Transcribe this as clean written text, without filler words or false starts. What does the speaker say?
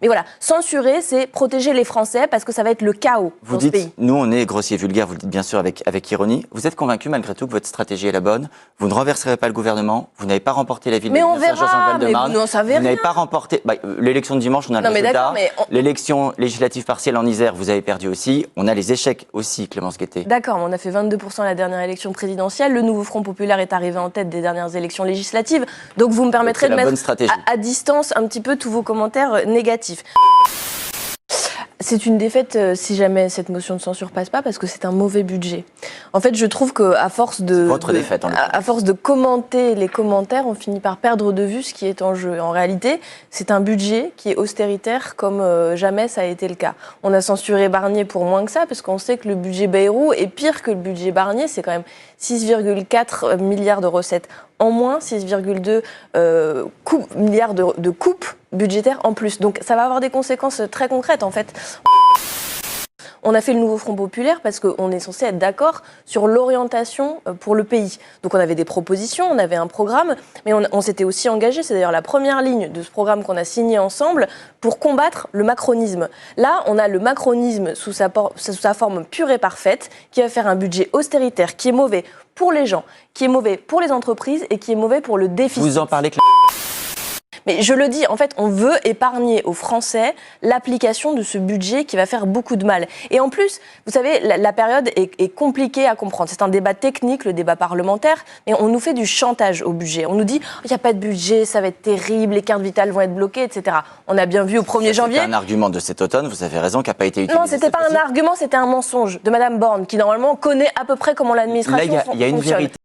Mais voilà, censurer, c'est protéger les Français parce que ça va être le chaos dans ce pays. Vous dites, nous on est grossier vulgaire, vous le dites bien sûr avec ironie. Vous êtes convaincu malgré tout que votre stratégie est la bonne? Vous ne renverserez pas le gouvernement, vous n'avez pas remporté la ville de Saint-Georges-en-Val-de-Marne. Mais on verra, vous n'avez pas remporté... l'élection de dimanche, on a le résultat. L'élection législative partielle en Isère, vous avez perdu aussi. On a les échecs aussi, Clémence Guettet. D'accord, mais on a fait 22% à la dernière élection présidentielle. Le nouveau Front populaire est arrivé en tête des dernières élections législatives. Donc vous me permettrez de mettre à distance un petit peu tous vos commentaires négatifs. C'est une défaite si jamais cette motion de censure passe pas parce que c'est un mauvais budget. En fait, je trouve qu'à force à force de commenter les commentaires, on finit par perdre de vue ce qui est en jeu. En réalité, c'est un budget qui est austéritaire comme jamais ça a été le cas. On a censuré Barnier pour moins que ça parce qu'on sait que le budget Bayrou est pire que le budget Barnier. C'est quand même 6,4 milliards de recettes en moins, 6,2 milliards de coupes budgétaires en plus. Donc ça va avoir des conséquences très concrètes en fait. On a fait le nouveau Front populaire parce qu'on est censé être d'accord sur l'orientation pour le pays. Donc on avait des propositions, on avait un programme, mais on s'était aussi engagé, c'est d'ailleurs la première ligne de ce programme qu'on a signé ensemble, pour combattre le macronisme. Là, on a le macronisme sous sa forme pure et parfaite, qui va faire un budget austéritaire, qui est mauvais pour les gens, qui est mauvais pour les entreprises et qui est mauvais pour le déficit. Vous en parlez Mais je le dis, en fait, on veut épargner aux Français l'application de ce budget qui va faire beaucoup de mal. Et en plus, vous savez, la période est compliquée à comprendre. C'est un débat technique, le débat parlementaire, mais on nous fait du chantage au budget. On nous dit, il n'y a pas de budget, ça va être terrible, les cartes vitales vont être bloquées, etc. On a bien vu au 1er janvier... C'est un argument de cet automne, vous avez raison, qui n'a pas été utilisé. Non, c'était pas un argument, c'était un mensonge de Madame Borne, qui normalement connaît à peu près comment l'administration fonctionne. Là, il y a une vérité.